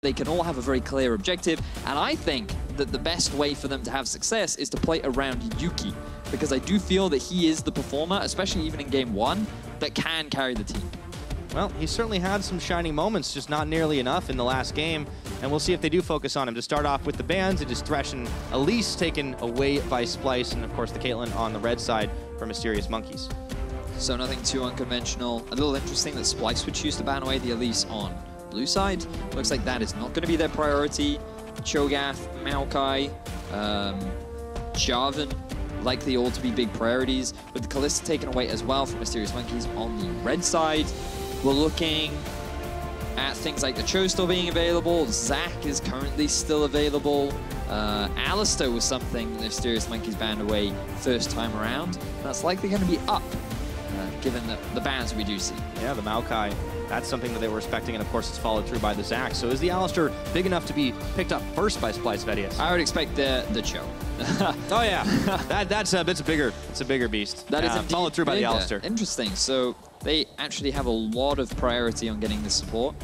They can all have a very clear objective, and I think that the best way for them to have success is to play around Yuki, because I do feel that he is the performer, especially even in game one, that can carry the team. Well, he certainly had some shining moments, just not nearly enough in the last game, and we'll see if they do focus on him. To start off with the bans, it is Thresh and Elise taken away by Splyce, and of course the Caitlyn on the red side for Mysterious Monkeys. So nothing too unconventional. A little interesting that Splyce would choose to ban away the Elise on blue side. Looks like that is not going to be their priority. Cho'Gath, Mikyx, Jarvan, likely all to be big priorities, with the Kalista taken away as well from Mysterious Monkeys on the red side. We're looking at things like the Cho still being available. Zac is currently still available. Alistar was something the Mysterious Monkeys banned away first time around. That's likely going to be up, given the bans we do see. Yeah, the Mikyx. That's something that they were expecting, and of course it's followed through by the Zac. So is the Alistar big enough to be picked up first by Splyce Vedius? I would expect the Cho. Oh yeah, that's a bigger beast. That is followed through by the Alistar. Interesting. So they actually have a lot of priority on getting this support.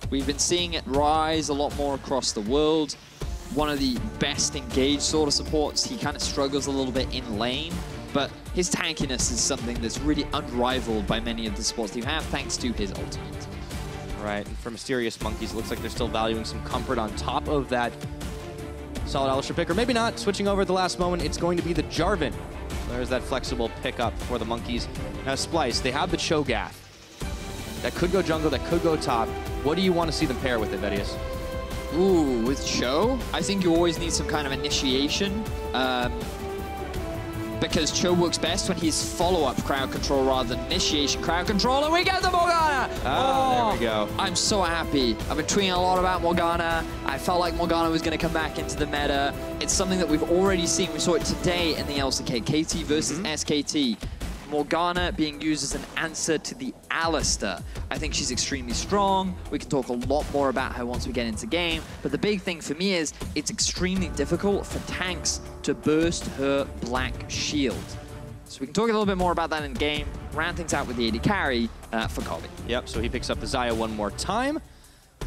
We've been seeing it rise a lot more across the world. One of the best engaged sort of supports. He kind of struggles a little bit in lane, but his tankiness is something that's really unrivaled by many of the supports you have, thanks to his ultimate. Right, and for Mysterious Monkeys, it looks like they're still valuing some comfort on top of that solid Alistar pick, or maybe not. Switching over at the last moment, it's going to be the Jarvan. There's that flexible pickup for the Monkeys. Now Splyce, they have the Cho'Gath. That could go jungle, that could go top. What do you want to see them pair with it, Vedius? Ooh, with Cho? I think you always need some kind of initiation. Because Cho works best when he's follow-up crowd control rather than initiation crowd control, and we get the Morgana! Oh, there we go. I'm so happy. I've been tweeting a lot about Morgana. I felt like Morgana was going to come back into the meta. It's something that we've already seen. We saw it today in the LCK. KT versus SKT. Morgana being used as an answer to the Alistar. I think she's extremely strong. We can talk a lot more about her once we get into game. But the big thing for me is it's extremely difficult for tanks to burst her black shield. So we can talk a little bit more about that in game. Round things out with the AD carry for Kobbe. Yep, so he picks up the Xayah one more time.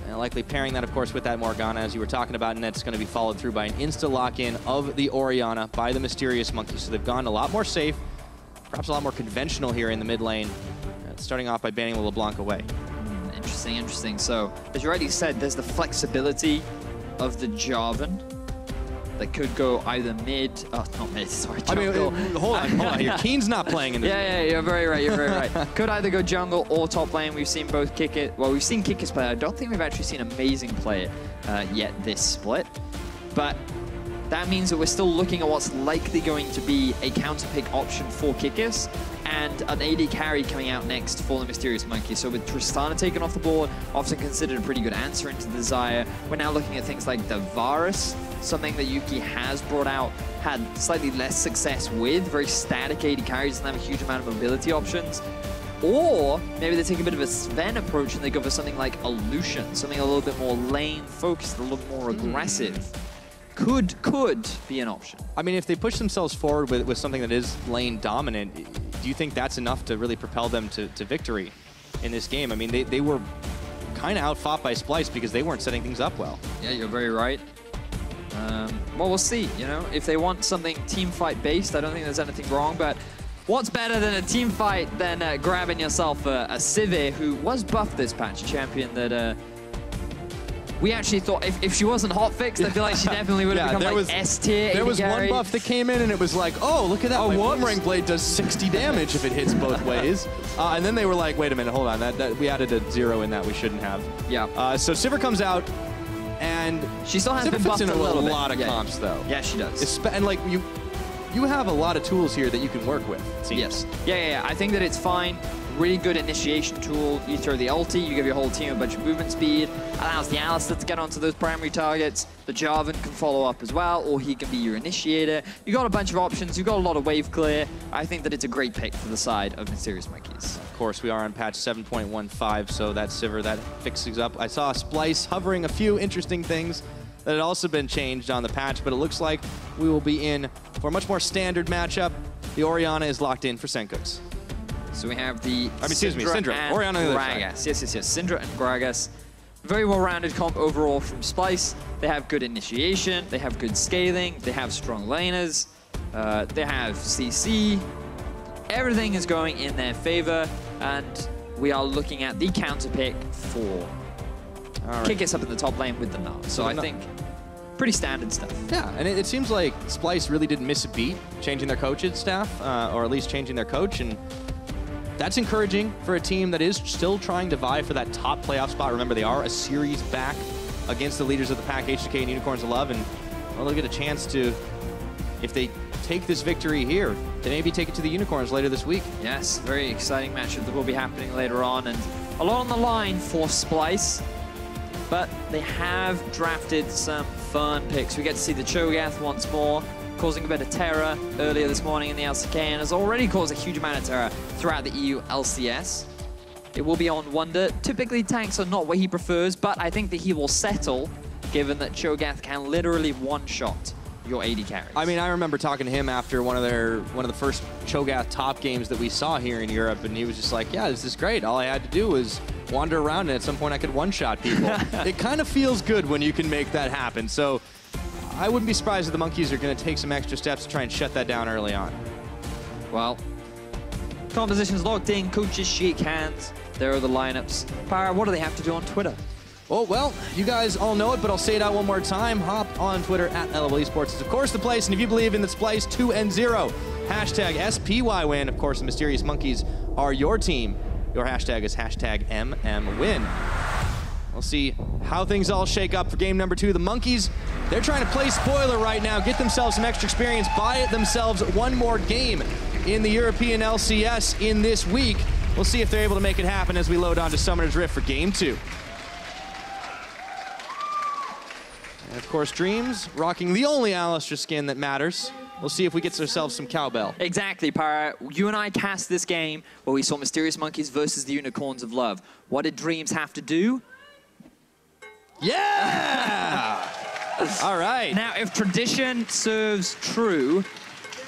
And likely pairing that, of course, with that Morgana, as you were talking about, and that's going to be followed through by an insta lock-in of the Orianna by the Mysterious Monkeys. So they've gone a lot more safe. Perhaps a lot more conventional here in the mid lane, starting off by banning the LeBlanc away. Interesting, interesting. So, as you already said, there's the flexibility of the Jarvan that could go either mid, not mid, sorry, jungle. I mean, hold on, your Keen's not playing in this game. Yeah, you're very right, Could either go jungle or top lane. We've seen both Kikis, well, we've seen Kikis play. I don't think we've actually seen Amazing play it yet this split, but that means that we're still looking at what's likely going to be a counter-pick option for Kikis and an AD carry coming out next for the Mysterious Monkey. So with Tristana taken off the board, often considered a pretty good answer into the Xayah, we're now looking at things like the Varus, something that Yuki has brought out, had slightly less success with, very static AD carries, doesn't have a huge amount of mobility options. Or maybe they take a bit of a Sven approach and they go for something like a Lucian, something a little bit more lane-focused, a little more aggressive. Could be an option. I mean, if they push themselves forward with something that is lane dominant, do you think that's enough to really propel them to victory in this game? I mean, they were kind of outfought by Splyce because they weren't setting things up well. Yeah, you're very right. Well, we'll see. You know, if they want something team fight based, I don't think there's anything wrong. But what's better than a team fight than grabbing yourself a Sivir, who was buffed this patch, a champion that. We actually thought if she wasn't hotfixed, I feel like she definitely would have become like S tier. There was one buff that came in and it was like, oh, look at that. My boomerang blade does 60 damage if it hits both ways. And then they were like, wait a minute, hold on. That we added a 0 in that we shouldn't have. Yeah. So Sivir comes out and she still has been buffed in a little bit. lot of comps though. Yeah, she does. And like you have a lot of tools here that you can work with, it seems. Yes. Yeah. I think that it's fine. Really good initiation tool. You throw the ulti, you give your whole team a bunch of movement speed, allows the Alistar to get onto those primary targets. The Jarvan can follow up as well, or he can be your initiator. You got a bunch of options, you got a lot of wave clear. I think that it's a great pick for the side of Mysterious Monkeys. Of course, we are on patch 7.15, so that Sivir, that fixes up. I saw Splyce hovering a few interesting things that had also been changed on the patch, but it looks like we will be in for a much more standard matchup. The Orianna is locked in for Sencux. So we have the Syndra. and Orianna on the other Gragas. side. Yes. Syndra and Gragas. very well-rounded comp overall from Splyce. They have good initiation, they have good scaling, they have strong laners, they have CC. Everything is going in their favor, and we are looking at the counter pick for Kikis up in the top lane with the Gnar. So I think pretty standard stuff. Yeah, and it seems like Splyce really didn't miss a beat changing their coaching staff, or at least changing their coach, and that's encouraging for a team that is still trying to vie for that top playoff spot. Remember, they are a series back against the leaders of the pack, H2K and Unicorns of Love, and well, they'll get a chance to, if they take this victory here, to maybe take it to the Unicorns later this week. Yes, very exciting matchup that will be happening later on, and a lot on the line for Splyce, but they have drafted some fun picks. We get to see the Cho'Gath once more, causing a bit of terror earlier this morning in the LCK, and has already caused a huge amount of terror throughout the EU LCS. It will be on Wunder. Typically, tanks are not what he prefers, but I think that he will settle, given that Cho'Gath can literally one-shot your AD carries. I mean, I remember talking to him after one of the first Cho'Gath top games that we saw here in Europe, and he was just like, yeah, this is great. All I had to do was wander around, and at some point I could one-shot people. It kind of feels good when you can make that happen. So I wouldn't be surprised if the Monkeys are going to take some extra steps to try and shut that down early on. Well, composition's locked in, coaches shake hands. There are the lineups. Pyra, what do they have to do on Twitter? Oh, well, you guys all know it, but I'll say it out one more time. Hop on Twitter at LOL Esports is, of course, the place. And if you believe in the Splyce 2-0, hashtag SPYWin. Of course, the Mysterious Monkeys are your team. Your hashtag is hashtag MMWin. We'll see how things all shake up for game number 2. The Monkeys, they're trying to play spoiler right now, get themselves some extra experience, buy themselves one more game in the European LCS in this week. We'll see if they're able to make it happen as we load on to Summoner's Rift for game 2. And of course, Dreams rocking the only Alistar skin that matters. We'll see if we get ourselves some cowbell. Exactly, Pyra. You and I cast this game where we saw Mysterious Monkeys versus the Unicorns of Love. What did Dreams have to do? Yeah! All right. Now, if tradition serves true,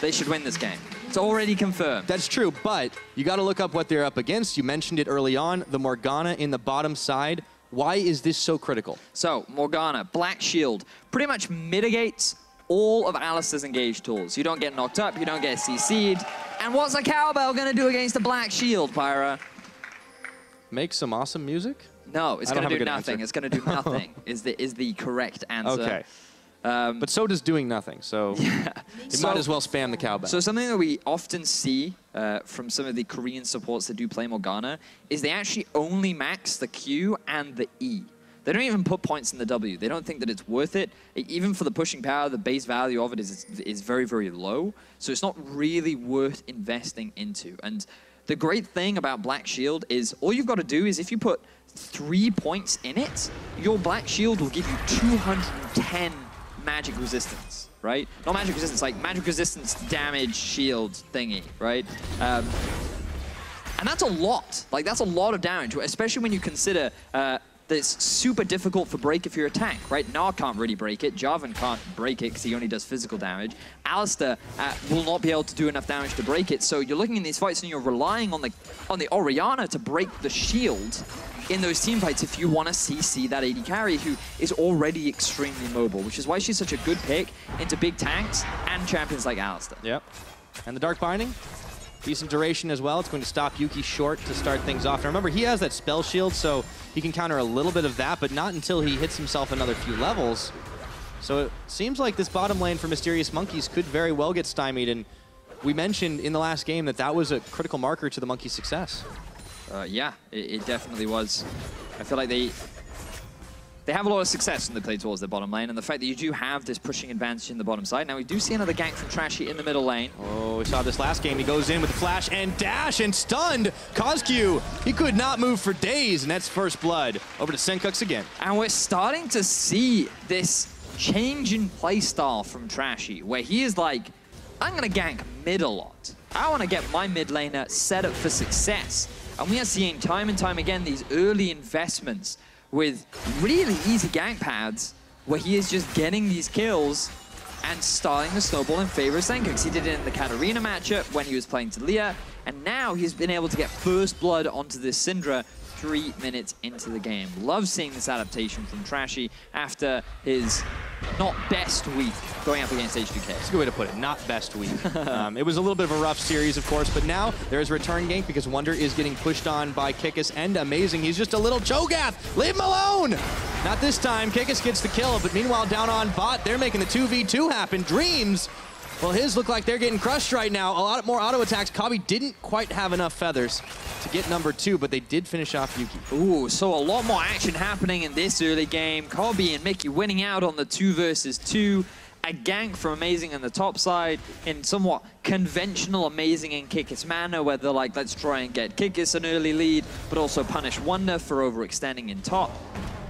they should win this game. It's already confirmed. That's true, but you got to look up what they're up against. You mentioned it early on, the Morgana in the bottom side. Why is this so critical? So, Morgana, Black Shield, pretty much mitigates all of Alistar's engaged tools. You don't get knocked up, you don't get CC'd. And what's a cowbell going to do against a Black Shield, Pyra? Make some awesome music? No, it's going to do nothing. It's going to do nothing is the correct answer. Okay. But so does doing nothing, so yeah. You might as well spam the cowbell. So something that we often see from some of the Korean supports that do play Morgana is they actually only max the Q and the E. They don't even put points in the W. They don't think that it's worth it. Even for the pushing power, the base value of it is very, very low. So it's not really worth investing into. And the great thing about Black Shield is all you've got to do is if you put 3 points in it, your Black Shield will give you 210 magic resistance, right? Not magic resistance, like magic resistance damage shield thingy, right? And that's a lot. Like, that's a lot of damage, especially when you consider that it's super difficult for break if you're a tank, right? Gnar can't really break it. Jarvan can't break it because he only does physical damage. Alistar will not be able to do enough damage to break it. So you're looking in these fights and you're relying on the Orianna to break the shield in those team fights if you want to CC that AD carry who is already extremely mobile, which is why she's such a good pick into big tanks and champions like Alistar. Yep. And the Dark Binding, decent duration as well. It's going to stop Yuki short to start things off. Now remember, he has that spell shield, so he can counter a little bit of that, but not until he hits himself another few levels. So it seems like this bottom lane for Mysterious Monkeys could very well get stymied, and we mentioned in the last game that that was a critical marker to the Monkeys' success. Yeah, it definitely was. I feel like they have a lot of success when they play towards their bottom lane, and the fact that you do have this pushing advantage in the bottom side. Now, we do see another gank from Trashy in the middle lane. Oh, we saw this last game. He goes in with the flash and dash and stunned CozQ. He could not move for days, and that's first blood. Over to Sencux again. And we're starting to see this change in playstyle from Trashy, where he is like, I'm going to gank mid a lot. I want to get my mid laner set up for success. And we are seeing time and time again these early investments with really easy gank pads where he is just getting these kills and starting the snowball in favor of Sencux. He did it in the Katarina matchup when he was playing Talia, and now he's been able to get first blood onto this Syndra 3 minutes into the game. Love seeing this adaptation from Trashy after his not best week going up against H2K. That's a good way to put it, not best week. It was a little bit of a rough series, of course, but now there's a return gank because Wunder is getting pushed on by Kikis, and amazing, he's just a little Cho'Gath! Leave him alone! Not this time, Kikis gets the kill, but meanwhile down on bot, they're making the 2v2 happen. Dreams, well, his look like they're getting crushed right now. A lot more auto attacks. Kobbe didn't quite have enough feathers to get number 2, but they did finish off Yuki. Ooh, so a lot more action happening in this early game. Kobbe and Mikyx winning out on the 2 versus 2. A gank from Amazing on the top side in somewhat conventional Amazing and Kikis manner, where they're like, let's try and get Kikis an early lead, but also punish Wunder for overextending in top.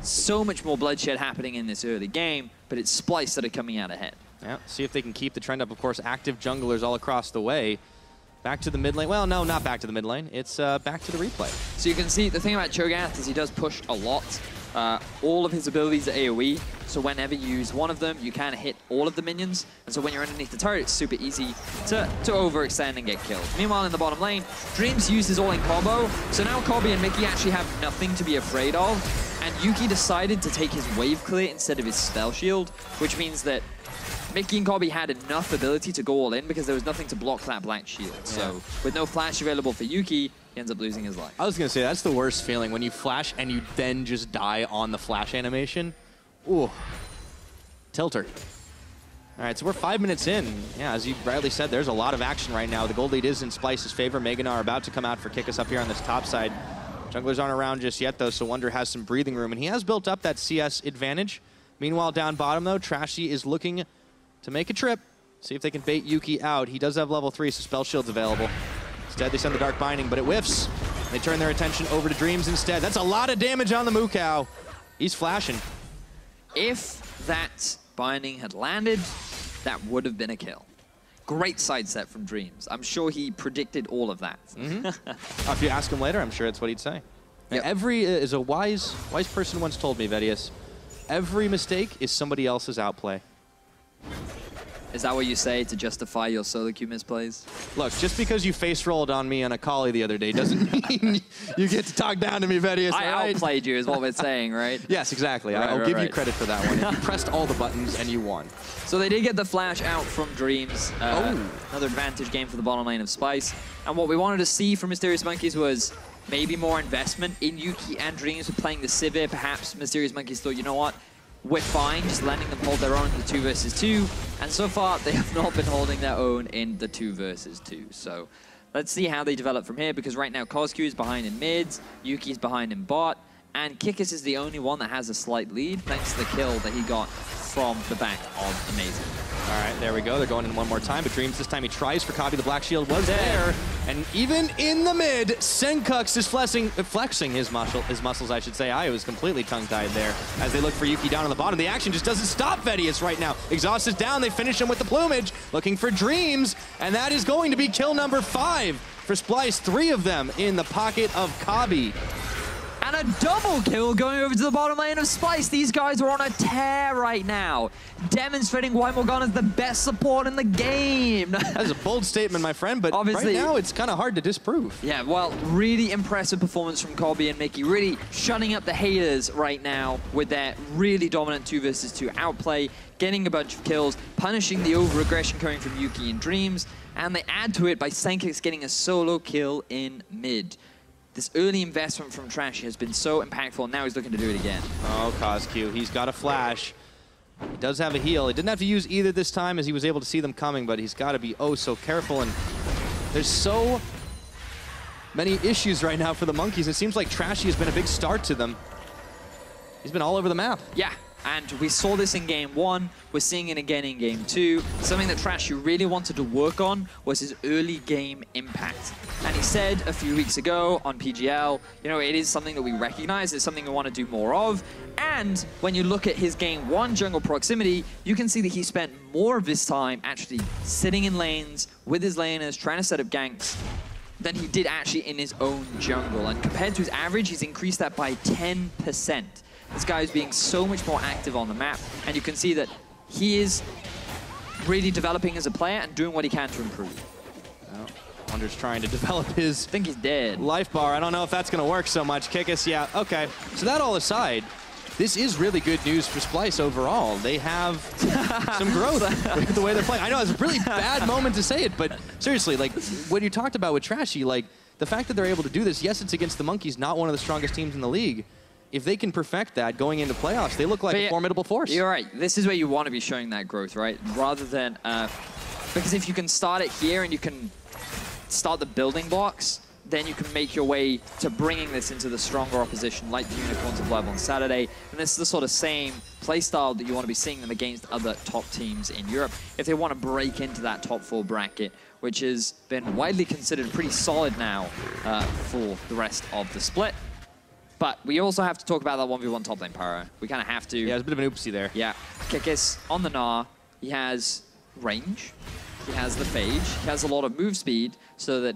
So much more bloodshed happening in this early game, but it's Splyce that are coming out ahead. Yeah, see if they can keep the trend up. Of course, active junglers all across the way. Back to the mid lane. Well, no, not back to the mid lane. It's back to the replay. So you can see the thing about Cho'Gath is he does push a lot. All of his abilities are AoE, so whenever you use one of them, you can hit all of the minions. And so when you're underneath the turret, it's super easy to overextend and get killed. Meanwhile, in the bottom lane, Dreams uses all-in combo. So now Kobbe and Mikyx actually have nothing to be afraid of. And Yuki decided to take his wave clear instead of his spell shield, which means that Mikyx and Kobbe had enough ability to go all in because there was nothing to block that black shield. Yeah. So with no flash available for Yuki, he ends up losing his life. I was going to say, that's the worst feeling, when you flash and you then just die on the flash animation. Ooh. Tilter. All right, so we're 5 minutes in. Yeah, as you rightly said, there's a lot of action right now. The gold lead is in Splyce's favor. Gnar are about to come out for Kikis up here on this top side. Junglers aren't around just yet, though, so Wunder has some breathing room, and he has built up that CS advantage. Meanwhile, down bottom, though, Trashy is looking to make a trip, see if they can bait Yuki out. He does have level 3, so spell shield's available. Instead, they send the Dark Binding, but it whiffs. They turn their attention over to Dreams instead. That's a lot of damage on the Mukau. He's flashing. If that Binding had landed, that would have been a kill. Great sidestep from Dreams. I'm sure he predicted all of that. If you ask him later, I'm sure that's what he'd say. Yep. As a wise person once told me, Vedius, every mistake is somebody else's outplay. Is that what you say to justify your solo queue misplays? Look, just because you face rolled on me on a collie the other day doesn't mean you get to talk down to me, Vedius. I outplayed you is what we're saying, right? Yes, exactly. I'll give you credit for that one. You pressed all the buttons and you won. So they did get the flash out from Dreams. Another advantage game for the bottom lane of Splyce. And what we wanted to see from Mysterious Monkeys was maybe more investment in Yuki and Dreams with playing the Sivir. Perhaps Mysterious Monkeys thought, you know what? We're fine, just letting them hold their own in the 2 versus 2. And so far, they have not been holding their own in the 2 versus 2. So let's see how they develop from here, because right now CozQ is behind in mids, Yuki's behind in bot, and Kikis is the only one that has a slight lead, thanks to the kill that he got from the back of Amazing. All right, there we go. They're going in one more time, but Dreams this time he tries for Kobbe. The black shield was there. And even in the mid, Sencux is flexing his muscles, I should say. I was completely tongue-tied there as they look for Yuki down on the bottom. The action just doesn't stop Vedius right now. Exhaust is down. They finish him with the plumage, looking for Dreams, and that is going to be kill number 5 for Splyce. 3 of them in the pocket of Kobbe. And a double kill going over to the bottom lane of Splyce. These guys are on a tear right now, demonstrating why Morgana is the best support in the game. That's a bold statement, my friend, but obviously, right now it's kind of hard to disprove. Yeah, well, really impressive performance from Kobbe and Mikyx, really shutting up the haters right now with their really dominant 2 versus 2 outplay, getting a bunch of kills, punishing the over-aggression coming from Yuki and Dreams, and they add to it by Sencux getting a solo kill in mid. This early investment from Trashy has been so impactful, and now he's looking to do it again. Oh, CozQ, he's got a flash. He does have a heal. He didn't have to use either this time as he was able to see them coming, but he's got to be oh so careful. And there's so many issues right now for the Monkeys. It seems like Trashy has been a big start to them. He's been all over the map. Yeah. And we saw this in Game 1, we're seeing it again in Game 2. Something that Trashy really wanted to work on was his early game impact. And he said a few weeks ago on PGL, you know, it is something that we recognize, it's something we want to do more of. And when you look at his Game 1 jungle proximity, you can see that he spent more of his time actually sitting in lanes with his laners, trying to set up ganks, than he did actually in his own jungle. And compared to his average, he's increased that by 10%. This guy is being so much more active on the map, and you can see that he is really developing as a player and doing what he can to improve. Well, Wunder's trying to develop his I think he's dead. life bar. I don't know if that's going to work so much. Kikis, yeah, okay. So that all aside, this is really good news for Splyce overall. They have some growth with the way they're playing. I know it's a really bad moment to say it, but seriously, like what you talked about with Trashy, like the fact that they're able to do this, yes, it's against the Monkeys, not one of the strongest teams in the league. If they can perfect that going into playoffs, they look like a formidable force. You're right. This is where you want to be showing that growth, right? Rather than, because if you can start it here and you can start the building blocks, then you can make your way to bringing this into the stronger opposition like the Unicorns of Live on Saturday. And this is the sort of same playstyle that you want to be seeing them against other top teams in Europe if they want to break into that top 4 bracket, which has been widely considered pretty solid now for the rest of the split. But we also have to talk about that 1v1 top lane Pyro. We kind of have to. Yeah, there's a bit of an oopsie there. Yeah. Kikis on the Gnar. He has range. He has the phage. He has a lot of move speed so that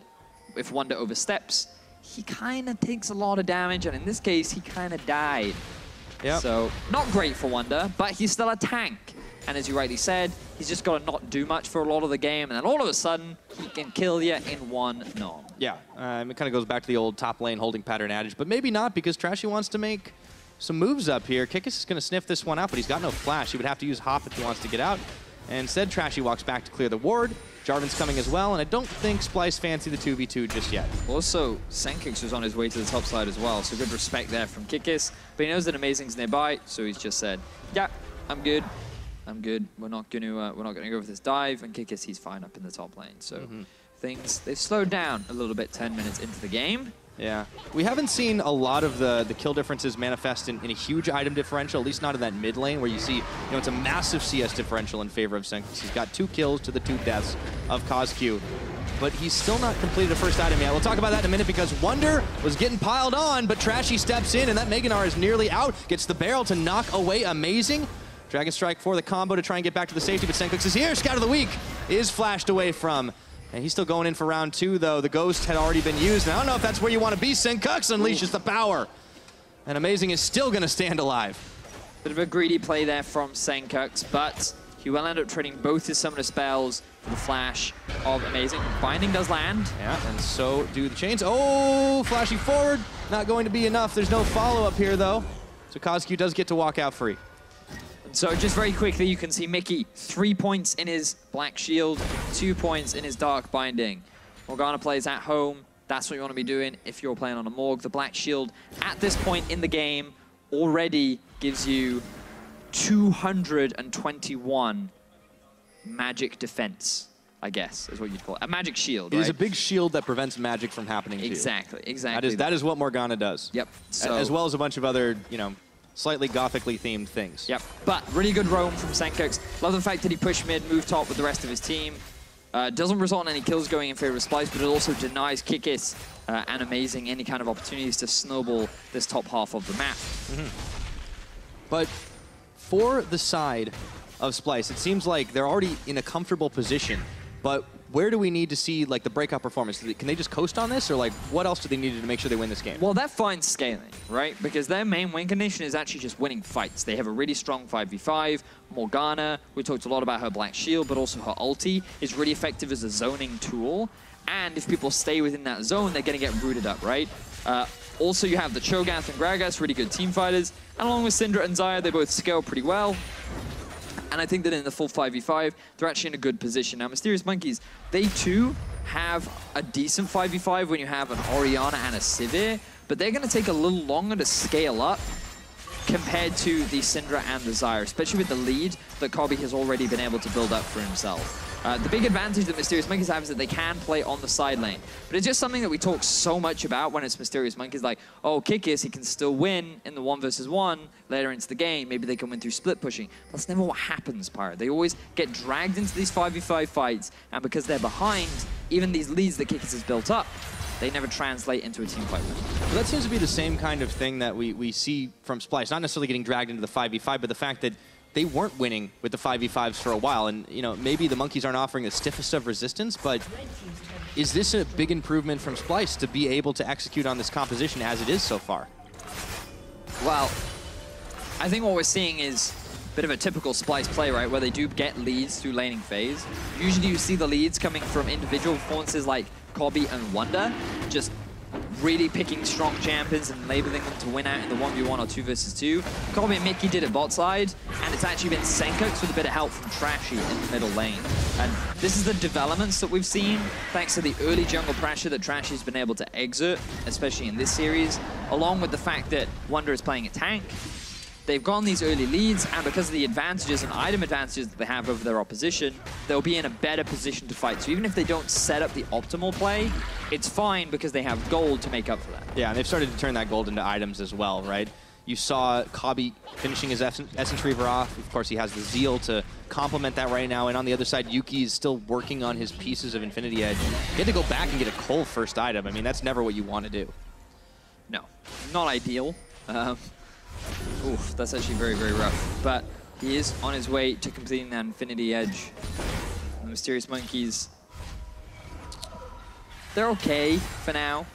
if Wunder oversteps, he kind of takes a lot of damage, and in this case, he kind of died. Yep. So, not great for Wunder, but he's still a tank. And as you rightly said, he's just got to not do much for a lot of the game, and then all of a sudden, he can kill you in one nom. Yeah, it kind of goes back to the old top lane holding pattern adage, but maybe not because Trashy wants to make some moves up here. Kikis is going to sniff this one out, but he's got no flash. He would have to use Hop if he wants to get out. And instead, Trashy walks back to clear the ward. Jarvan's coming as well, and I don't think Splyce fancy the 2v2 just yet. Also, Sencux was on his way to the top side as well, so good respect there from Kikis. But he knows that Amazing's nearby, so he's just said, yeah, I'm good. I'm good. We're not going to go for this dive. And Kikis, he's fine up in the top lane. So things, they've slowed down a little bit 10 minutes into the game. Yeah. We haven't seen a lot of the kill differences manifest in a huge item differential, at least not in that mid lane where you see, it's a massive CS differential in favor of Sencux. He's got 2 kills to the 2 deaths of CozQ, but he's still not completed a first item yet. We'll talk about that in a minute because Wunder was getting piled on, but Trashy steps in and that Gnar is nearly out, gets the barrel to knock away Amazing. Dragon Strike for the combo to try and get back to the safety, but Sencux is here. Scout of the Week is flashed away from. And he's still going in for round 2, though. The Ghost had already been used. And I don't know if that's where you want to be. Sencux unleashes the power. And Amazing is still going to stand alive. Bit of a greedy play there from Sencux, but he will end up trading both his summoner spells for the flash of Amazing. Binding does land. Yeah, and so do the chains. Oh, flashing forward. Not going to be enough. There's no follow-up here, though. So CozQ does get to walk out free. So just very quickly, you can see Mikyx, 3 points in his Black Shield, 2 points in his Dark Binding. Morgana plays at home. That's what you want to be doing if you're playing on a Morg. The Black Shield, at this point in the game, already gives you 221 magic defense, I guess, is what you'd call it. A magic shield, right? It is a big shield that prevents magic from happening to you. Exactly, exactly. That is what Morgana does. Yep. So, as well as a bunch of other, slightly gothically themed things. Yep, but really good roam from Sencux. Love the fact that he pushed mid, moved top with the rest of his team. Doesn't result in any kills going in favor of Splyce, but it also denies Kikis and Amazing any kind of opportunities to snowball this top half of the map. But for the side of Splyce, it seems like they're already in a comfortable position, but where do we need to see the breakout performance? Can they just coast on this, or what else do they need to make sure they win this game? Well, they're fine scaling, right? Because their main win condition is actually just winning fights. They have a really strong 5v5. Morgana, we talked a lot about her Black Shield, but also her ulti is really effective as a zoning tool. And if people stay within that zone, they're going to get rooted up, right? Also, you have the Cho'Gath and Gragas, really good team fighters. And along with Syndra and Xayah, they both scale pretty well. And I think that in the full 5v5, they're actually in a good position. Now, Mysterious Monkeys, they too have a decent 5v5 when you have an Orianna and a Sivir, but they're going to take a little longer to scale up compared to the Syndra and the Xayah, especially with the lead that Kobbe has already been able to build up for himself. The big advantage that Mysterious Monkeys have is that they can play on the side lane. But it's just something that we talk so much about when it's Mysterious Monkeys, like, oh, Kikis, he can still win in the 1v1 later into the game. Maybe they can win through split pushing. That's never what happens, Pyro. They always get dragged into these 5v5 fights, and because they're behind, even these leads that Kikis has built up, they never translate into a team fight win. Well, that seems to be the same kind of thing that we see from Splyce. Not necessarily getting dragged into the 5v5, but the fact that they weren't winning with the 5v5s for a while. And, maybe the Monkeys aren't offering the stiffest of resistance, but is this a big improvement from Splyce to be able to execute on this composition as it is so far? Well, I think what we're seeing is a bit of a typical Splyce play, right, where they do get leads through laning phase. Usually you see the leads coming from individual performances like Kobbe and Wunder, just really picking strong champions and labeling them to win out in the 1v1 or 2 versus 2. Kobbe and Mikyx did it bot side, and it's actually been Sencux with a bit of help from Trashy in the middle lane. And this is the developments that we've seen thanks to the early jungle pressure that Trashy's been able to exert, especially in this series, along with the fact that Wunder is playing a tank. They've gotten these early leads, and because of the advantages and item advantages that they have over their opposition, they'll be in a better position to fight. So even if they don't set up the optimal play, it's fine because they have gold to make up for that. Yeah, and they've started to turn that gold into items as well, right? You saw Kobbe finishing his Essence Reaver off. Of course, he has the Zeal to complement that right now. And on the other side, Yuki is still working on his pieces of Infinity Edge. He had to go back and get a Cole first item. I mean, that's never what you want to do. No, not ideal. Oof, that's actually very, very rough. But he is on his way to completing that Infinity Edge. The Mysterious Monkeys, they're okay for now.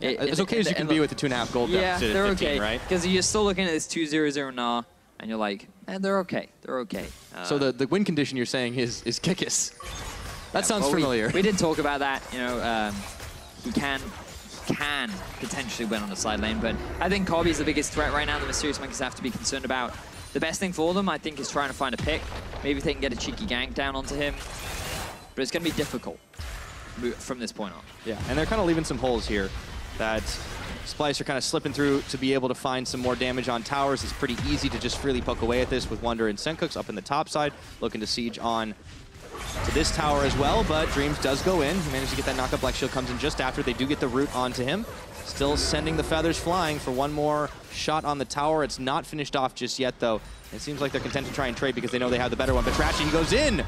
As okay as you can be with the 2.5 gold deficit they're at 15, okay, right? Because you're still looking at this 2-0-0 Gnar, and you're like, they're okay, they're okay. So the win condition you're saying is Kikis. That sounds familiar. We did talk about that. You know, he can potentially win on the side lane, but I think Kobbe is the biggest threat right now the Mysterious Monkeys have to be concerned about. The best thing for them, I think, is trying to find a pick. Maybe if they can get a cheeky gank down onto him, but it's going to be difficult from this point on. Yeah, and they're kind of leaving some holes here that Splyce are kind of slipping through to be able to find some more damage on towers. It's pretty easy to just freely poke away at this with Wunder and Sencux up in the top side, looking to siege on to this tower as well, but Dreams does go in. He managed to get that knockup. Black Shield comes in just after. They do get the root onto him. Still sending the feathers flying for one more shot on the tower. It's not finished off just yet, though. It seems like they're content to try and trade because they know they have the better one. But Trashy, he goes in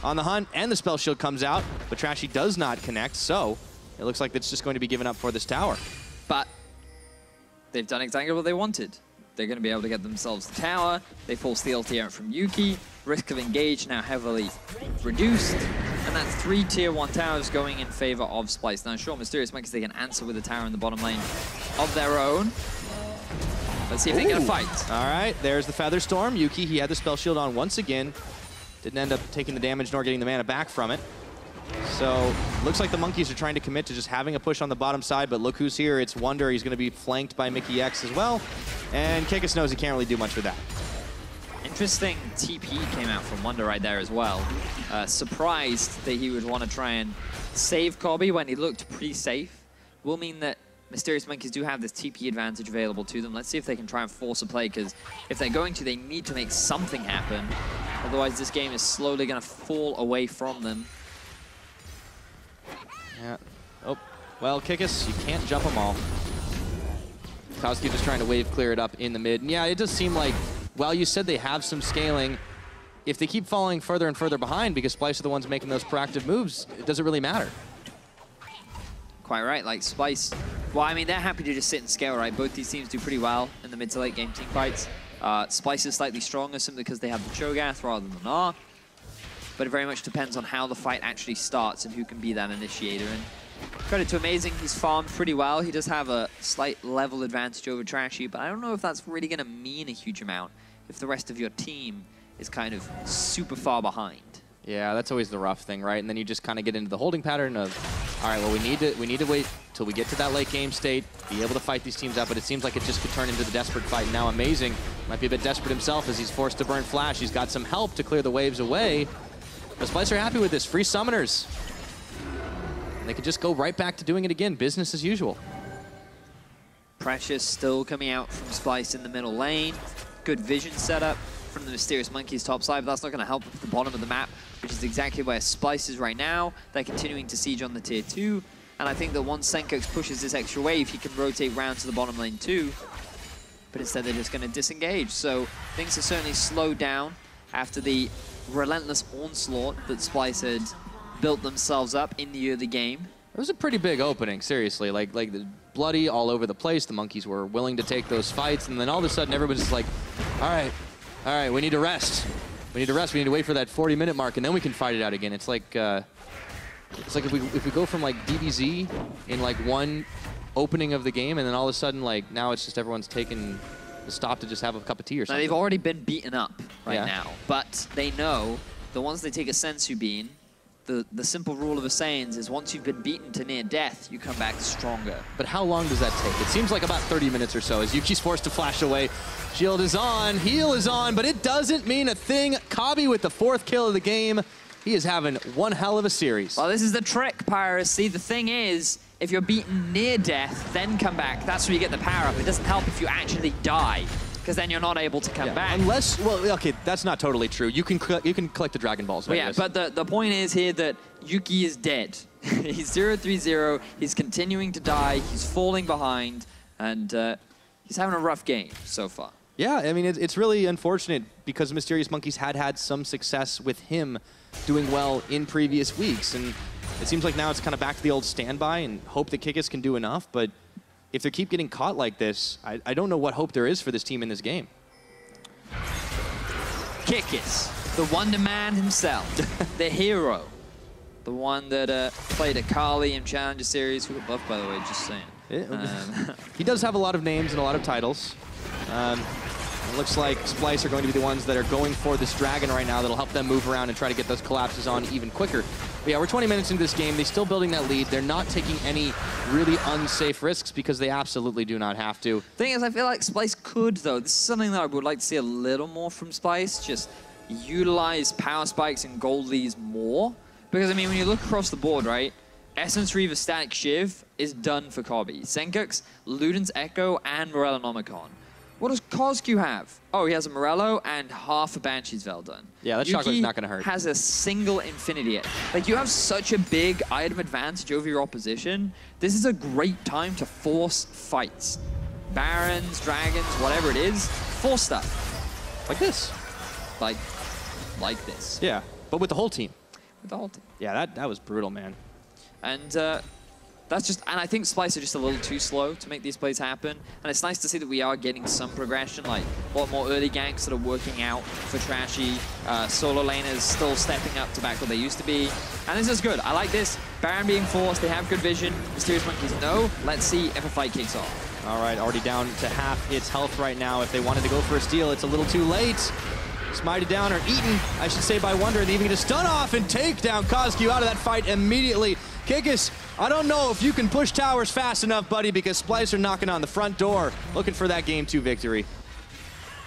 on the hunt, and the spell shield comes out, but Trashy does not connect, so it looks like it's just going to be given up for this tower. But they've done exactly what they wanted. They're going to be able to get themselves the tower. They force the ulti out from Yuki. Risk of engage now heavily reduced. And that's 3 tier 1 towers going in favor of Splyce. Now, sure, Mysterious Monkeys, they can answer with a tower in the bottom lane of their own. Let's see if they get a fight. All right, there's the Feather Storm. Yuki, he had the spell shield on once again. Didn't end up taking the damage nor getting the mana back from it. So, looks like the Monkeys are trying to commit to just having a push on the bottom side, but look who's here. It's Wunder. He's going to be flanked by Mikyx as well. And Kikis knows he can't really do much with that. Interesting TP came out from Wunder right there as well. Surprised that he would want to try and save Kobbe when he looked pretty safe. Will mean that Mysterious Monkeys do have this TP advantage available to them. Let's see if they can try and force a play, because if they're going to, they need to make something happen. Otherwise, this game is slowly going to fall away from them. Yeah. Oh, well, Kikis, you can't jump them all. CozQ just trying to wave clear it up in the mid. And yeah, it does seem like, while you said they have some scaling, if they keep falling further and further behind because Splyce are the ones making those proactive moves, it doesn't really matter. Quite right, like Splyce, well, I mean, they're happy to just sit and scale, right? Both these teams do pretty well in the mid to late game team fights. Splyce is slightly stronger simply because they have the Cho'Gath rather than the Gnar. But it very much depends on how the fight actually starts and who can be that initiator. And credit to Amazing, he's farmed pretty well. He does have a slight level advantage over Trashy, but I don't know if that's really going to mean a huge amount if the rest of your team is kind of super far behind. Yeah, that's always the rough thing, right? And then you just kind of get into the holding pattern of, all right, well, we need to wait till we get to that late game state, be able to fight these teams out, but it seems like it just could turn into the desperate fight. And now Amazing might be a bit desperate himself as he's forced to burn Flash. He's got some help to clear the waves away. The Splyce are happy with this. Free summoners. And they could just go right back to doing it again. Business as usual. Precious still coming out from Splyce in the middle lane. Good vision setup from the Mysterious Monkeys top side, but that's not going to help at the bottom of the map, which is exactly where Splyce is right now. They're continuing to siege on the tier 2, and I think that once Sencux pushes this extra wave, he can rotate round to the bottom lane too. But instead they're just going to disengage. So things are certainly slowed down after the relentless onslaught that Splyce had built themselves up in the early game. It was a pretty big opening, seriously. Like the bloody all over the place. The Monkeys were willing to take those fights, and then all of a sudden everybody's just like, all right, we need to rest. We need to rest. We need to wait for that 40-minute mark, and then we can fight it out again. It's like if we go from like DBZ in like one opening of the game, and then all of a sudden like now it's just everyone's taking the stop to just have a cup of tea or something. Now, they've already been beaten up now, but they know that once they take a Sensu Bean, the simple rule of the Saiyans is once you've been beaten to near death, you come back stronger. But how long does that take? It seems like about 30 minutes or so as Yuki's forced to flash away. Shield is on, heal is on, but it doesn't mean a thing. Kobbe with the 4th kill of the game. He is having one hell of a series. Well, this is the trick, Pyrus. See, the thing is, if you're beaten near death, then come back, that's where you get the power up. It doesn't help if you actually die, because then you're not able to come back. Unless, well, okay, that's not totally true. You can collect the Dragon Balls. Well, yeah, but the point is here that Yuki is dead. He's 0-3-0. He's continuing to die. He's falling behind, and he's having a rough game so far. Yeah, I mean, it's really unfortunate because Mysterious Monkeys had some success with him doing well in previous weeks, and it seems like now it's kind of back to the old standby and hope that Kikis can do enough, but if they keep getting caught like this, I don't know what hope there is for this team in this game. Kikis, the Wonder Man himself, the hero, the one that played Akali in Challenger Series, who buff, by the way, just saying. He does have a lot of names and a lot of titles. It looks like Splyce are going to be the ones that are going for this dragon right now that'll help them move around and try to get those collapses on even quicker. But yeah, we're 20 minutes into this game. They're still building that lead. They're not taking any really unsafe risks because they absolutely do not have to. Thing is, I feel like Splyce could, though. This is something that I would like to see a little more from Splyce. Just utilize power spikes and gold leads more. Because, I mean, when you look across the board, right? Essence Reaver Static Shiv is done for Kobbe. Sencux, Luden's Echo, and Morellonomicon. What does CozQ have? Oh, he has a Morello and half a Banshee's Veldon. Yeah, that Shockwave's not going to hurt. Has a single Infinity. Like, you have such a big item advantage over your opposition. This is a great time to force fights. Barons, dragons, whatever it is, force stuff. Like this. Like this. Yeah, but with the whole team. With the whole team. Yeah, that was brutal, man. And that's just, and I think Splyce are just a little too slow to make these plays happen. And it's nice to see that we are getting some progression, like a lot more early ganks that are working out for Trashy. Solo laners still stepping up to back what they used to be. And this is good. I like this. Baron being forced, they have good vision. Mysterious Monkeys, no. Let's see if a fight kicks off. All right, already down to half its health right now. If they wanted to go for a steal, it's a little too late. Smited down, or eaten, I should say, by Wunder. They even get a stun off and take down CozQ out of that fight immediately. Kikis, I don't know if you can push towers fast enough, buddy, because Splyce are knocking on the front door, looking for that Game 2 victory.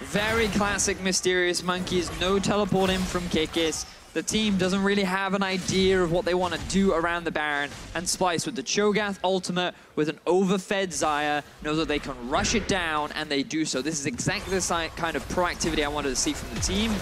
Very classic Mysterious Monkeys. No teleporting from Kikis. The team doesn't really have an idea of what they want to do around the Baron. And Splyce, with the Cho'Gath ultimate, with an overfed Xayah, knows that they can rush it down, and they do so. This is exactly the kind of proactivity I wanted to see from the team.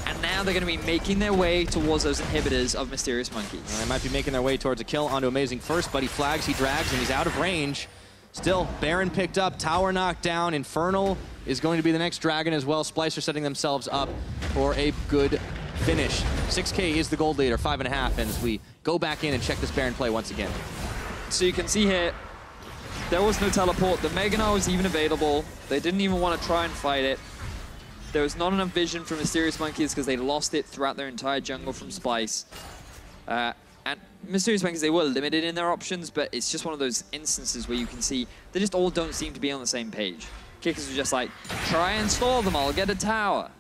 And now they're going to be making their way towards those inhibitors of Mysterious Monkeys. They might be making their way towards a kill onto Amazing first, but he flags, he drags, and he's out of range. Still, Baron picked up, tower knocked down. Infernal is going to be the next dragon as well. Splyce are setting themselves up for a good finish. 6K is the gold leader, 5.5, and as we go back in and check this Baron play once again. So you can see here, there was no teleport. The Mega Gnar was even available. They didn't even want to try and fight it. There was not enough vision from Mysterious Monkeys because they lost it throughout their entire jungle from Splyce. And Mysterious Monkeys, they were limited in their options, but it's just one of those instances where you can see they just all don't seem to be on the same page. Kikis was just like, try and stall them, I'll get a tower.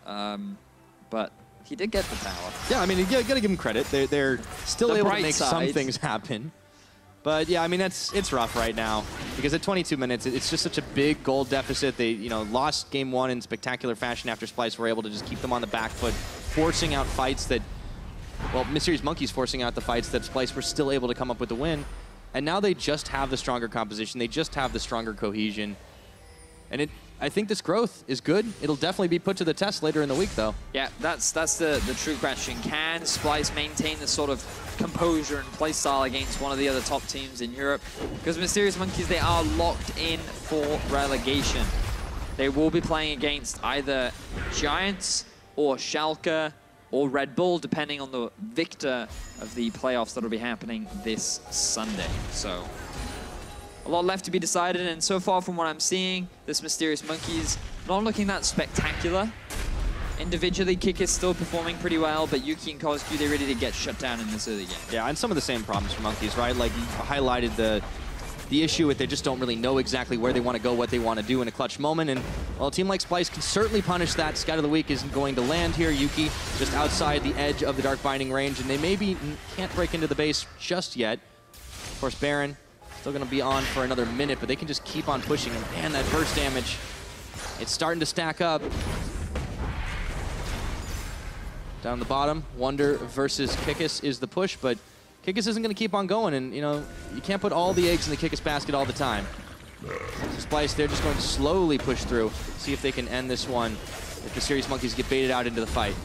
But he did get the tower. Yeah, I mean, you gotta give him credit. They're still able to make some things happen. But yeah, I mean, it's rough right now because at 22 minutes, it's just such a big gold deficit. They, lost game 1 in spectacular fashion after Splyce were able to just keep them on the back foot, forcing out fights that, well, Mysterious Monkeys forcing out the fights that Splyce were still able to come up with the win. And now they just have the stronger composition. They just have the stronger cohesion. And I think this growth is good. It'll definitely be put to the test later in the week, though. Yeah, that's the true question. Can Splyce maintain this sort of composure and play style against one of the other top teams in Europe? Because Mysterious Monkeys, they are locked in for relegation. They will be playing against either Giants or Schalke or Red Bull, depending on the victor of the playoffs that will be happening this Sunday. So a lot left to be decided, and so far from what I'm seeing, this Mysterious Monkeys not looking that spectacular. Individually, Kikis still performing pretty well, but Yuki and CozQ, they really did get shut down in this early game. Yeah, and some of the same problems for Monkeys, right? Like, you highlighted the the issue with they just don't really know exactly where they want to go, what they want to do in a clutch moment. And, well, a team like Splyce can certainly punish that. Scout of the Week isn't going to land here. Yuki just outside the edge of the Dark Binding range, and they maybe can't break into the base just yet. Of course, Baron still going to be on for another minute, but they can just keep on pushing. And man, that burst damage, it's starting to stack up. Down the bottom, Wunder versus Kikis is the push, but Kikis isn't going to keep on going, and you know, you can't put all the eggs in the Kikis basket all the time. So Splyce, they're just going to slowly push through, see if they can end this one if the Serious Monkeys get baited out into the fight.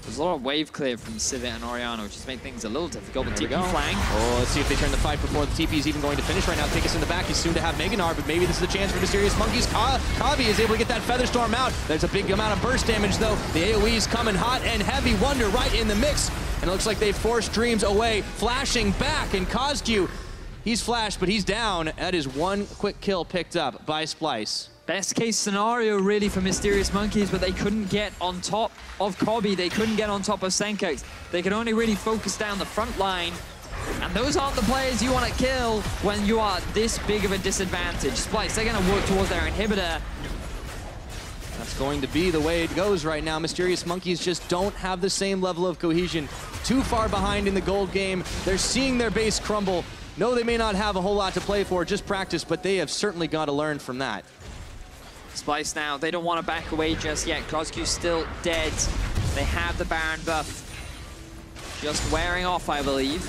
There's a lot of wave clear from Sivir and Orianna, which has made things a little difficult. But TP flank. Oh, let's see if they turn the fight before the TP is even going to finish right now. Kikis in the back is soon to have Gnar, but maybe this is the chance for the Serious Monkeys. Kobbe is able to get that Featherstorm out. There's a big amount of burst damage, though. The AoE's coming hot and heavy. Wunder right in the mix. And it looks like they forced Dreams away. Flashing back, and CozQ, he's flashed, but he's down. That is one quick kill picked up by Splyce. Best case scenario, really, for Mysterious Monkeys, but they couldn't get on top of Kobbe. They couldn't get on top of Sencux. They could only really focus down the front line. And those aren't the players you want to kill when you are this big of a disadvantage. Splyce, they're going to work towards their inhibitor. That's going to be the way it goes right now. Mysterious Monkeys just don't have the same level of cohesion. Too far behind in the gold game. They're seeing their base crumble. No, they may not have a whole lot to play for, just practice, but they have certainly got to learn from that. Splyce now, they don't want to back away just yet. CozQ's still dead. They have the Baron buff just wearing off, I believe.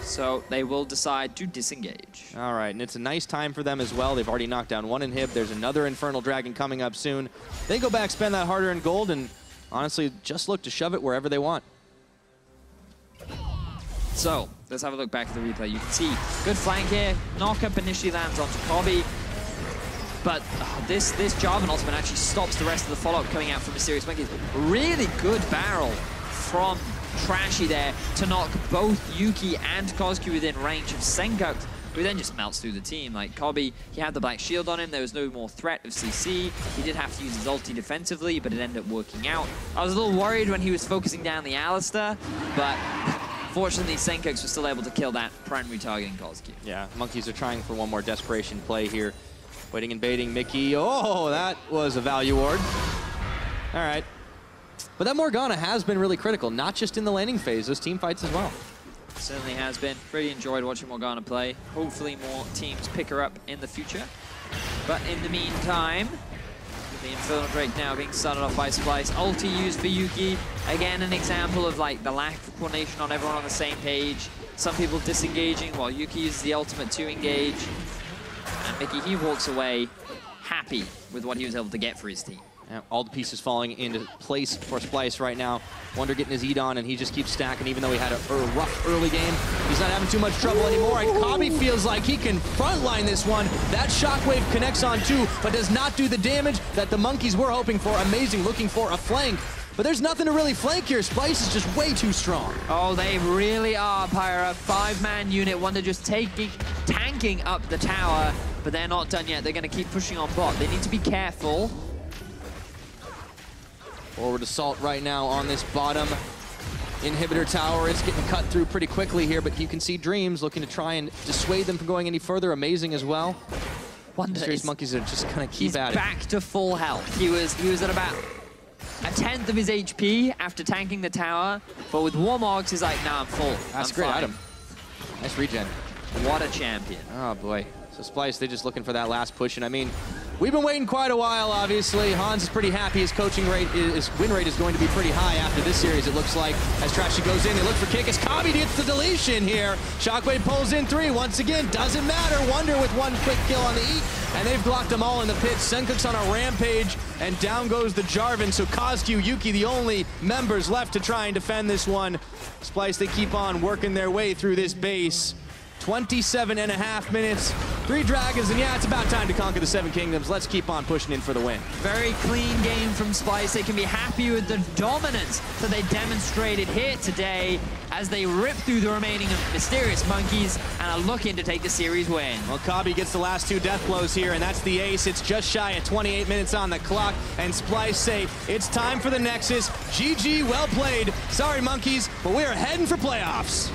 So they will decide to disengage. All right, and it's a nice time for them as well. They've already knocked down one inhib. There's another Infernal Dragon coming up soon. They go back, spend that hard-earned gold, and honestly, just look to shove it wherever they want. So, let's have a look back at the replay. You can see, good flank here. Knockup initially lands onto Kobbe. But this Jarvan ultimate actually stops the rest of the follow-up coming out from Mysterious Monkeys. Really good barrel from Trashy there to knock both Yuki and CozQ within range of Sencux, who then just melts through the team. Like Kobbe, he had the black shield on him. There was no more threat of CC. He did have to use his ulti defensively, but it ended up working out. I was a little worried when he was focusing down the Alistar, but fortunately, Sencux was still able to kill that primary targeting CozQ. Yeah, Monkeys are trying for one more desperation play here. Waiting and baiting Mikyx. Oh, that was a value ward. All right. But that Morgana has been really critical, not just in the laning phase, those team fights as well. Certainly has been. Really enjoyed watching Morgana play. Hopefully more teams pick her up in the future. But in the meantime, the Infernal Drake now being started off by Splyce. Ulti used for Yuki. Again, an example of like the lack of coordination on everyone on the same page. Some people disengaging while Yuki uses the ultimate to engage. And Mikyx, he walks away happy with what he was able to get for his team. Yeah, all the pieces falling into place for Splyce right now. Wunder getting his eat on, and he just keeps stacking. Even though he had a rough early game, he's not having too much trouble anymore. And Kobbe feels like he can frontline this one. That shockwave connects on too, but does not do the damage that the Monkeys were hoping for. Amazing, looking for a flank. But there's nothing to really flank here. Splyce is just way too strong. Oh, they really are, Pyra. 5-man unit. Wunder just tanking up the tower, but they're not done yet. They're going to keep pushing on bot. They need to be careful. Forward assault right now on this bottom inhibitor tower. It's getting cut through pretty quickly here, but you can see Dreams looking to try and dissuade them from going any further. Amazing as well. Mysterious Monkeys are just going to keep at it. He's back to full health. He was at about a 10th of his HP after tanking the tower, but with Warmogs, he's like, nah, I'm full. That's great, Adam. Nice regen. What a champion. Oh, boy. So Splyce, they're just looking for that last push, and I mean, we've been waiting quite a while, obviously. Hans is pretty happy. His coaching rate, his win rate is going to be pretty high after this series, it looks like. As Trashy goes in, they look for Kikis. Kobbe gets the deletion here. Shockwave pulls in 3. Once again, doesn't matter. Wunder with one quick kill on the eat, and they've blocked them all in the pit. Sencux on a rampage, and down goes the Jarvan. So CozQ, Yuki, the only members left to try and defend this one. Splyce, they keep on working their way through this base. 27.5 minutes, 3 dragons, and yeah, it's about time to conquer the 7 kingdoms. Let's keep on pushing in for the win. Very clean game from Splyce. They can be happy with the dominance that they demonstrated here today as they rip through the remaining of Mysterious Monkeys and are looking to take the series win. Well, Kobbe gets the last 2 death blows here, and that's the ace. It's just shy of 28 minutes on the clock, and Splyce say it's time for the Nexus. GG, well played. Sorry, Monkeys, but we are heading for playoffs.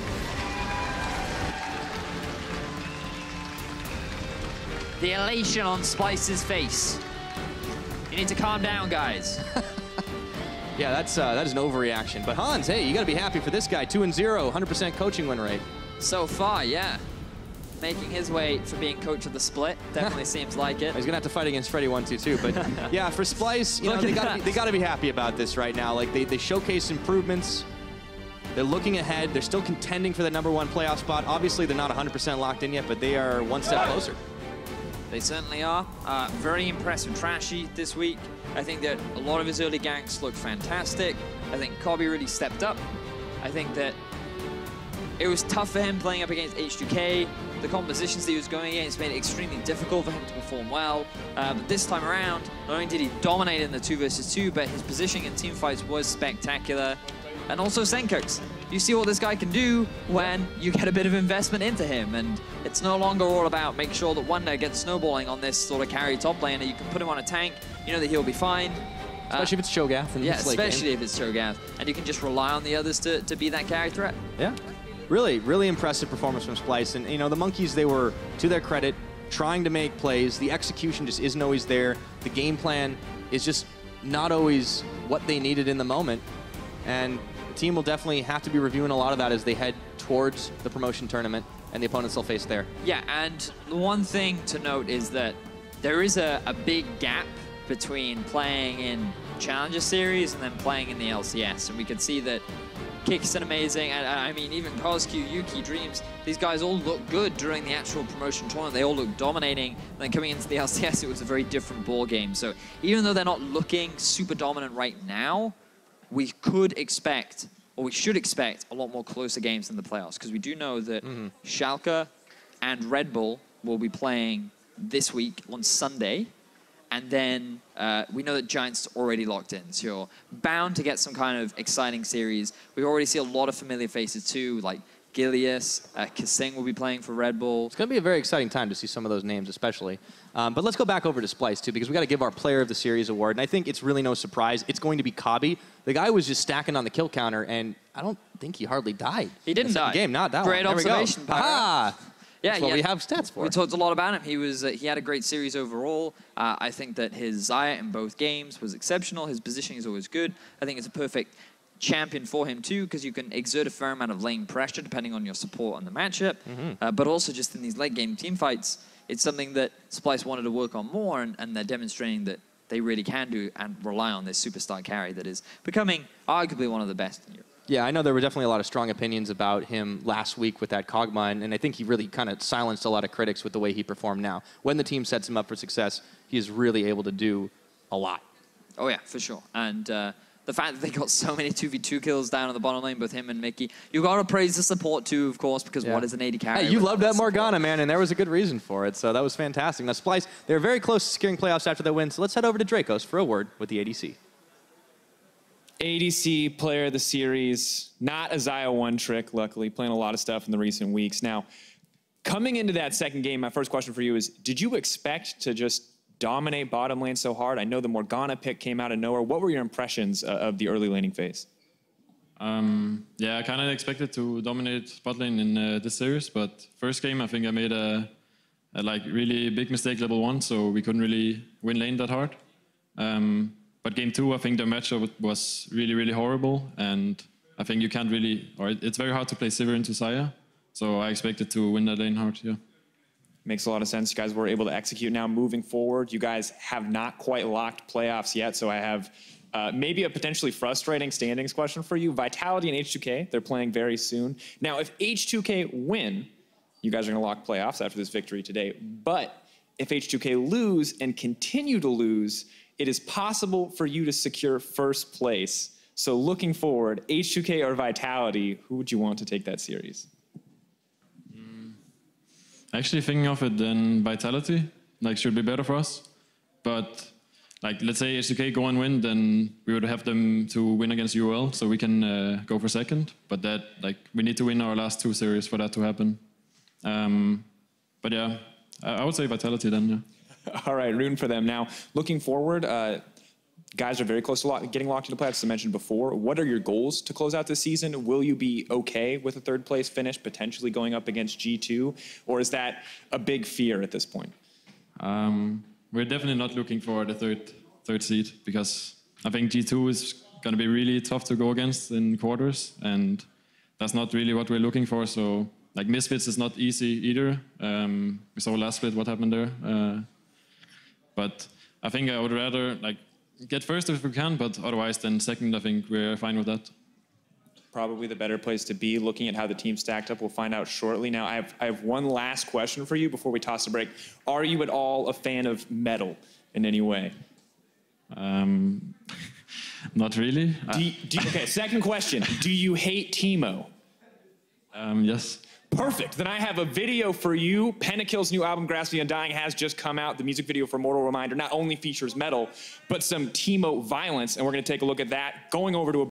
The elation on Splyce's face. You need to calm down, guys. Yeah, that is an overreaction. But Hans, hey, you got to be happy for this guy. 2-0, 100% coaching win rate. So far, yeah. Making his way for being coach of the split. Definitely seems like it. He's going to have to fight against Freddy 1-2-2. But yeah, for Splyce, you know, they got to be happy about this right now. Like, they showcase improvements. They're looking ahead. They're still contending for the #1 playoff spot. Obviously, they're not 100% locked in yet, but they are one step closer. They certainly are. Very impressed with Trashy this week. I think that a lot of his early ganks look fantastic. I think Kobbe really stepped up. I think that it was tough for him playing up against H2K. The compositions that he was going against made it extremely difficult for him to perform well. But this time around, not only did he dominate in the 2 versus 2, but his positioning in team fights was spectacular. And also Sencux. You see what this guy can do when you get a bit of investment into him, and it's no longer all about making sure that Wunder gets snowballing on this sort of carry top lane, and you can put him on a tank, you know that he'll be fine. Especially if it's Cho'Gath. Yeah, especially if it's Cho'Gath, and you can just rely on the others to be that carry threat. Yeah, really, really impressive performance from Splyce. And you know, the Monkeys, they were, to their credit, trying to make plays. The execution just isn't always there. The game plan is just not always what they needed in the moment. And the team will definitely have to be reviewing a lot of that as they head towards the promotion tournament and the opponents they'll face there. Yeah, and the one thing to note is that there is a big gap between playing in Challenger Series and then playing in the LCS. And we can see that Kikis and amazing, and I mean, even CozQ, Yuki, Dreams, these guys all look good during the actual promotion tournament. They all look dominating. And then coming into the LCS, it was a very different ball game. So even though they're not looking super dominant right now, we could expect, or we should expect, a lot more closer games in the playoffs, because we do know that Schalke and Red Bull will be playing this week on Sunday, and then we know that Giants already locked in, so you're bound to get some kind of exciting series. We already see a lot of familiar faces too, like Gilius, Kissing will be playing for Red Bull. It's going to be a very exciting time to see some of those names, especially. But let's go back over to Splyce, too, because we got to give our Player of the Series award. And I think it's really no surprise. It's going to be Kobbe. The guy was just stacking on the kill counter, and I don't think he hardly died. He didn't die. Game, not that Great one. observation, Pyra. Yeah, that's what we have stats for. We talked a lot about him. He had a great series overall. I think that his Xayah in both games was exceptional. His positioning is always good. I think it's a perfect champion for him too, because you can exert a fair amount of lane pressure depending on your support on the matchup. But also just in these late game team fights, it's something that Splyce wanted to work on more, and they're demonstrating that they really can do and rely on this superstar carry that is becoming arguably one of the best in Europe. Yeah, I know there were definitely a lot of strong opinions about him last week with that Kog'Maw, and I think he really kind of silenced a lot of critics with the way he performed now. When the team sets him up for success, he is really able to do a lot. Oh yeah, for sure. And the fact that they got so many 2v2 kills down on the bottom lane, both him and Mikyx. You got to praise the support too, of course, because what is an AD carry? Hey, you loved that Morgana, man, and there was a good reason for it, so that was fantastic. Now, Splyce, they're very close to securing playoffs after that win, so let's head over to Dracos for a word with the ADC. ADC Player of the Series, not a Xayah 1 trick, luckily, playing a lot of stuff in the recent weeks. Now, coming into that second game, my first question for you is, did you expect to just dominate bottom lane so hard? I know the Morgana pick came out of nowhere. What were your impressions of the early laning phase? Yeah, I kind of expected to dominate bot lane in this series, but first game I think I made a like really big mistake level 1, so we couldn't really win lane that hard. But game 2, I think the matchup was really, really horrible, and I think you can't really, or it's very hard to play Sivir into Xayah, so I expected to win that lane hard, yeah. Makes a lot of sense. You guys were able to execute. Now moving forward, you guys have not quite locked playoffs yet, so I have maybe a potentially frustrating standings question for you. Vitality and H2K, they're playing very soon. Now, if H2K win, you guys are going to lock playoffs after this victory today. But if H2K lose and continue to lose, it is possible for you to secure first place. So looking forward, H2K or Vitality, who would you want to take that series? Actually thinking of it, then Vitality, like, should be better for us. But, like, let's say H2K go and win, then we would have them to win against UL, so we can go for second. But that, like, we need to win our last 2 series for that to happen. But yeah, I would say Vitality then, yeah. All right, rooting for them. Now, looking forward, guys are very close to getting locked into playoffs, as I mentioned before. What are your goals to close out this season? Will you be okay with a third-place finish, potentially going up against G2? Or is that a big fear at this point? We're definitely not looking for the third seed because I think G2 is going to be really tough to go against in quarters, and that's not really what we're looking for. So like Misfits is not easy either. We saw last split what happened there, but I think I would rather like get first if we can, but otherwise then second. I think we're fine with that. Probably the better place to be, looking at how the team stacked up. We'll find out shortly. Now, I have one last question for you before we toss the break. Are you at all a fan of metal in any way? Not really. Okay, second question. Do you hate Teemo? Yes. Perfect. Then I have a video for you. Pentakill's new album, Grasp the Undying, has just come out. The music video for Mortal Reminder not only features metal, but some Teemo violence, and we're going to take a look at that. Going over to a